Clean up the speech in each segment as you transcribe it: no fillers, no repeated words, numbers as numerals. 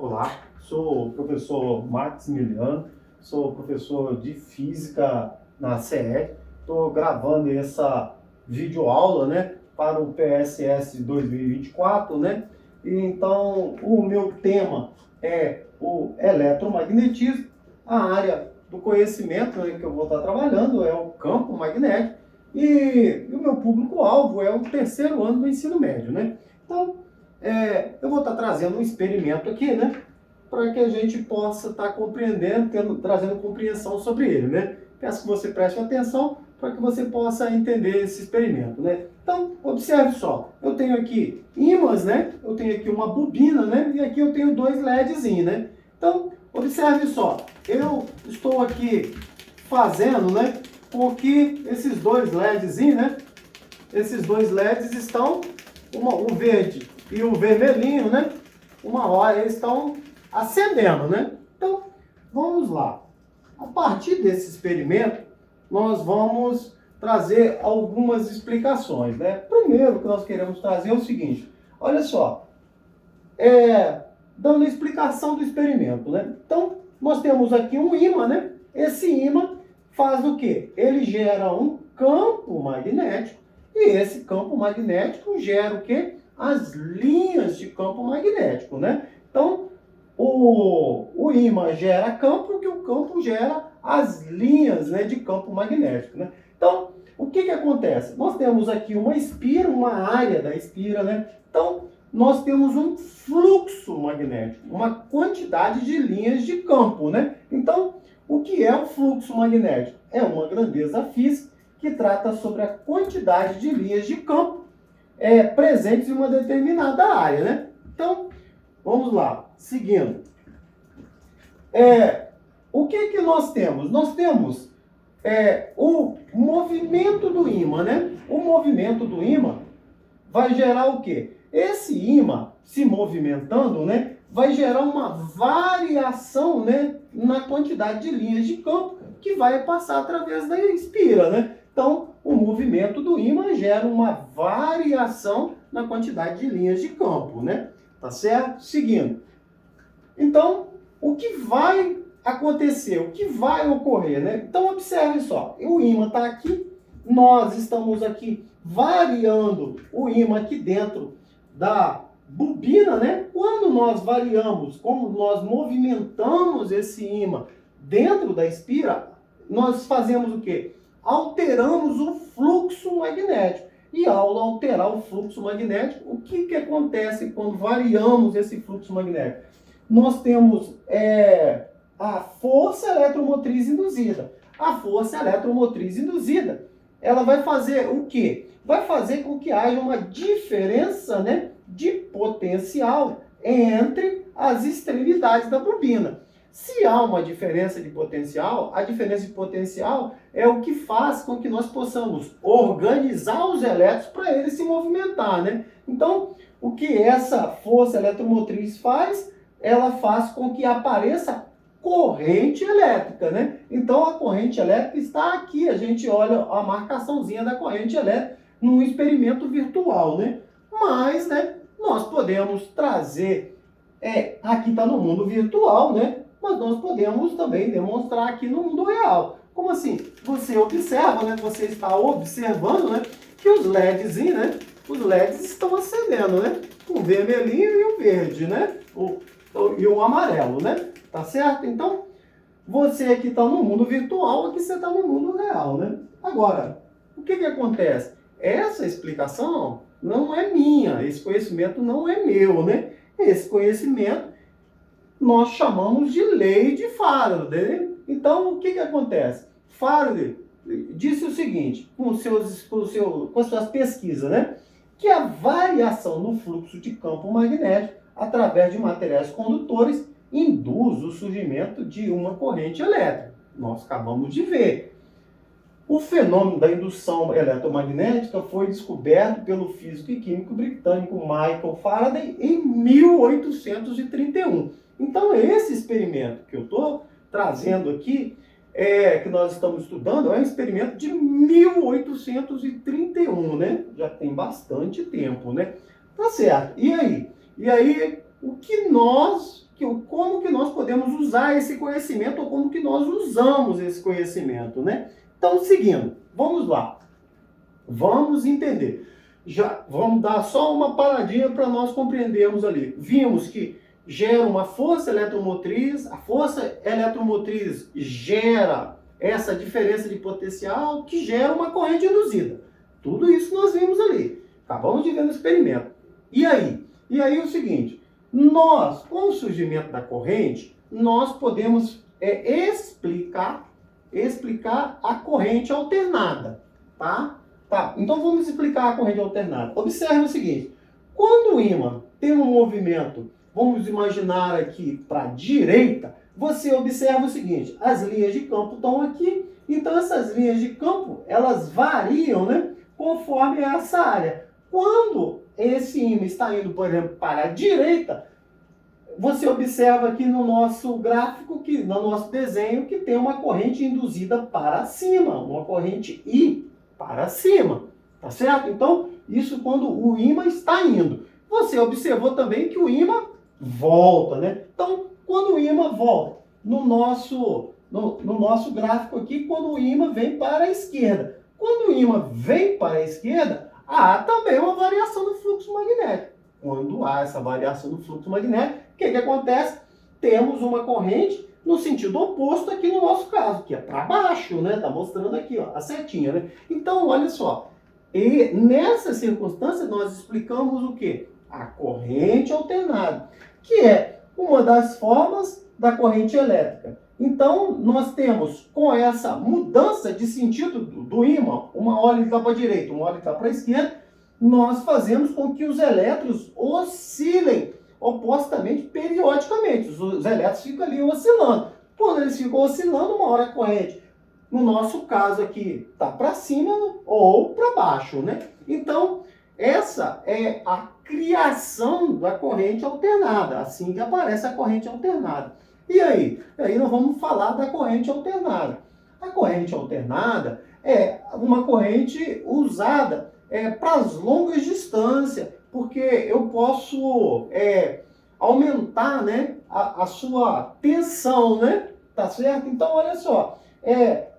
Olá, sou o professor Maximiliano, sou professor de Física na CE. Estou gravando essa videoaula, né, para o PSS 2024, né? E então, o meu tema é o eletromagnetismo. A área do conhecimento, né, que eu vou estar trabalhando é o campo magnético e o meu público-alvo é o terceiro ano do ensino médio, né? Então, eu vou estar trazendo um experimento aqui, né? Para que a gente possa estar compreendendo, trazendo compreensão sobre ele, né? Peço que você preste atenção para que você possa entender esse experimento, né? Então, observe só. Eu tenho aqui ímãs, né? Eu tenho aqui uma bobina, né? E aqui eu tenho dois LEDzinhos, né? Então, observe só. Eu estou aqui fazendo, né? Com que esses dois LEDzinhos, né? Esses dois LEDs estão, o verde e o vermelhinho, né? Uma hora eles estão acendendo, né? Então, vamos lá. A partir desse experimento, nós vamos trazer algumas explicações, né? Primeiro que nós queremos trazer é o seguinte, olha só, dando a explicação do experimento, né? Então, nós temos aqui um ímã, né? Esse ímã faz o quê? Ele gera um campo magnético e esse campo magnético gera o quê? As linhas de campo magnético, né? Então, o ímã gera campo, que o campo gera as linhas, né, de campo magnético, né? Então, o que acontece? Nós temos aqui uma espira, uma área da espira, né? Então, nós temos um fluxo magnético, uma quantidade de linhas de campo, né? Então, o que é o fluxo magnético? É uma grandeza física que trata sobre a quantidade de linhas de campo presentes em uma determinada área, né? Então, vamos lá, seguindo. O que nós temos? Nós temos o movimento do ímã, né? O movimento do ímã vai gerar o quê? Esse ímã se movimentando, né? Vai gerar uma variação, né? Na quantidade de linhas de campo que vai passar através da espira, né? Então, o movimento do ímã gera uma variação na quantidade de linhas de campo, né? Tá certo? Seguindo. Então, o que vai acontecer? O que vai ocorrer, né? Então, observe só. O ímã está aqui. Nós estamos aqui variando o ímã aqui dentro da bobina, né? Quando nós variamos, como nós movimentamos esse ímã dentro da espira, nós fazemos o quê? Alteramos o fluxo magnético. E ao alterar o fluxo magnético, o que acontece quando variamos esse fluxo magnético? Nós temos a força eletromotriz induzida. A força eletromotriz induzida, ela vai fazer o quê? Vai fazer com que haja uma diferença, né, de potencial entre as extremidades da bobina. Se há uma diferença de potencial, a diferença de potencial é o que faz com que nós possamos organizar os elétrons para eles se movimentar, né? Então, o que essa força eletromotriz faz? Ela faz com que apareça corrente elétrica, né? Então, a corrente elétrica está aqui. A gente olha a marcaçãozinha da corrente elétrica num experimento virtual, né? Mas, né, nós podemos trazer... aqui está no mundo virtual, né? Mas nós podemos também demonstrar aqui no mundo real. Como assim? Você observa, né? Você está observando, né? Que os LEDs, né? Os LEDs estão acendendo, né? O vermelhinho e o verde, né? E o amarelo, né? Tá certo? Então, você aqui está no mundo virtual, aqui você está no mundo real, né? Agora, o que acontece? Essa explicação não é minha, esse conhecimento não é meu, né? Esse conhecimento nós chamamos de lei de Faraday. Então, o que acontece? Faraday disse o seguinte, com as suas pesquisas, né? Que a variação no fluxo de campo magnético através de materiais condutores induz o surgimento de uma corrente elétrica. Nós acabamos de ver. O fenômeno da indução eletromagnética foi descoberto pelo físico e químico britânico Michael Faraday em 1831. Então, esse experimento que eu estou trazendo aqui, que nós estamos estudando, é um experimento de 1831, né? Já tem bastante tempo, né? Tá certo. E aí? E aí, o que como que nós podemos usar esse conhecimento ou como que nós usamos esse conhecimento, né? Então, seguindo, vamos lá. Vamos entender. Já vamos dar só uma paradinha para nós compreendermos ali. Vimos que gera uma força eletromotriz, a força eletromotriz gera essa diferença de potencial que gera uma corrente induzida. Tudo isso nós vimos ali. Acabamos de ver no experimento. E aí? E aí é o seguinte, nós, com o surgimento da corrente, nós podemos explicar a corrente alternada, tá? Tá, então vamos explicar a corrente alternada. Observe o seguinte, quando o ímã tem um movimento, vamos imaginar aqui para a direita, você observa o seguinte, as linhas de campo estão aqui, então essas linhas de campo, elas variam, né, conforme essa área. Quando esse ímã está indo, por exemplo, para a direita, você observa aqui no nosso gráfico, no nosso desenho, que tem uma corrente induzida para cima, uma corrente I para cima, tá certo? Então, isso quando o ímã está indo. Você observou também que o ímã volta, né? Então, quando o ímã volta, no nosso gráfico aqui, quando o ímã vem para a esquerda. Quando o ímã vem para a esquerda, há também uma variação do fluxo magnético. Quando há essa variação do fluxo magnético, o que acontece? Temos uma corrente no sentido oposto aqui no nosso caso, que é para baixo, né? Tá mostrando aqui, ó, a setinha, né? Então, olha só. E nessa circunstância, nós explicamos o quê? A corrente alternada, que é uma das formas da corrente elétrica. Então, nós temos, com essa mudança de sentido do ímã, uma hora ele está para a direita, uma hora ele está para a esquerda, nós fazemos com que os elétrons oscilem opostamente, periodicamente. Os elétrons ficam ali oscilando. Quando eles ficam oscilando, uma hora a corrente, no nosso caso aqui, está para cima ou para baixo, né? Então, essa é a criação da corrente alternada, assim que aparece a corrente alternada. E aí? Aí nós vamos falar da corrente alternada. A corrente alternada é uma corrente usada para as longas distâncias, porque eu posso aumentar, né, a sua tensão, né? Tá certo? Então, olha só,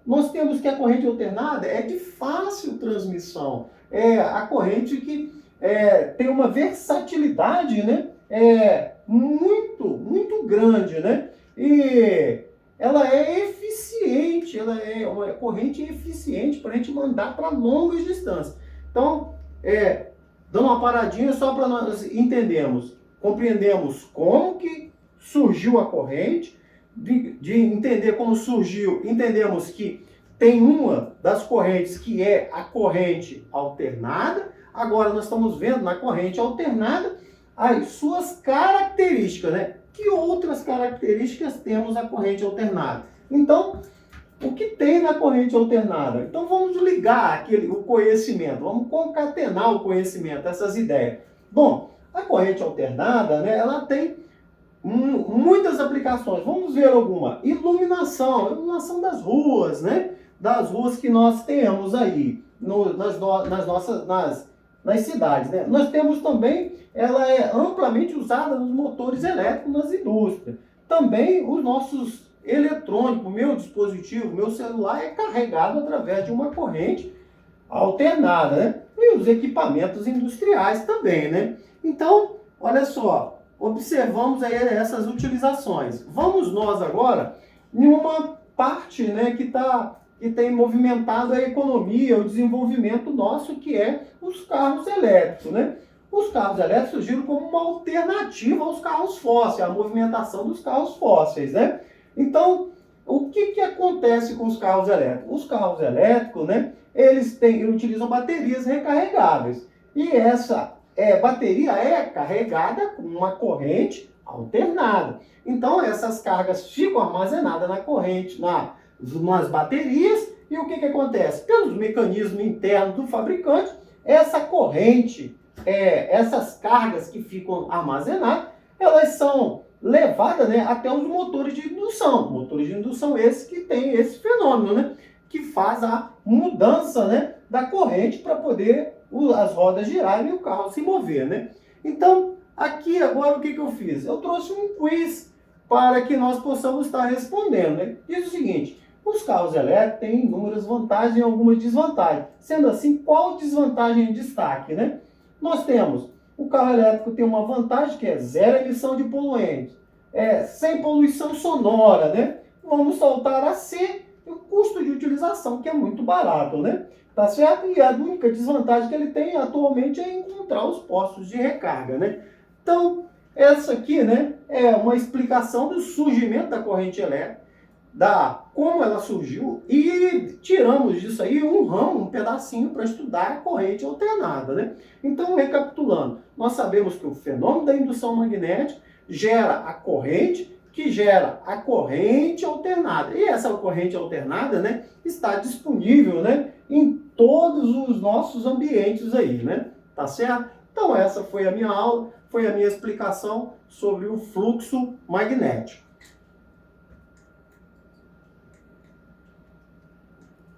nós temos que a corrente alternada é de fácil transmissão. É a corrente que tem uma versatilidade, né? Muito grande, né? E ela é eficiente, ela é uma corrente eficiente para a gente mandar para longas distâncias. Então, dando uma paradinha só para nós compreendermos como que surgiu a corrente, de entender como surgiu, entendemos que tem uma das correntes que é a corrente alternada. Agora nós estamos vendo na corrente alternada as suas características, né? Que outras características temos na corrente alternada? Então, o que tem na corrente alternada? Então vamos ligar o conhecimento, vamos concatenar o conhecimento, essas ideias. Bom, a corrente alternada, né, ela tem muitas aplicações. Vamos ver alguma. Iluminação das ruas, né? Das ruas que nós temos aí nas cidades, né? Nós temos também, ela é amplamente usada nos motores elétricos nas indústrias. Também os nossos eletrônicos, meu dispositivo, meu celular é carregado através de uma corrente alternada, né? E os equipamentos industriais também, né? Então, olha só, observamos aí essas utilizações. Vamos nós agora em uma parte, né, que tem movimentado a economia, o desenvolvimento nosso, que é os carros elétricos, né? Os carros elétricos surgiram como uma alternativa aos carros fósseis, a movimentação dos carros fósseis, né? Então, o que acontece com os carros elétricos? Os carros elétricos, né, eles utilizam baterias recarregáveis. E essa bateria é carregada com uma corrente alternada. Então, essas cargas ficam armazenadas na corrente, nas baterias, e o que acontece? Pelos mecanismos internos do fabricante, essa corrente, essas cargas que ficam armazenadas, elas são levadas, né, até os motores de indução. Motores de indução esses que tem esse fenômeno, né, que faz a mudança, né, da corrente para poder as rodas girarem e o carro se mover, né? Então, aqui agora o que eu fiz? Eu trouxe um quiz para que nós possamos estar respondendo, né? Diz o seguinte: os carros elétricos têm inúmeras vantagens e algumas desvantagens. Sendo assim, qual desvantagem em destaque, né? Nós temos, o carro elétrico tem uma vantagem que é zero emissão de poluentes, sem poluição sonora, né? Vamos saltar a C, o custo de utilização, que é muito barato, né? Tá certo? E a única desvantagem que ele tem atualmente é encontrar os postos de recarga, né? Então, essa aqui, né, é uma explicação do surgimento da corrente elétrica, da como ela surgiu, e tiramos disso aí um ramo, um pedacinho para estudar a corrente alternada, né? Então, recapitulando, nós sabemos que o fenômeno da indução magnética gera a corrente, que gera a corrente alternada. E essa corrente alternada, né, está disponível, né, em todos os nossos ambientes aí, né? Tá certo? Então, essa foi a minha aula, foi a minha explicação sobre o fluxo magnético.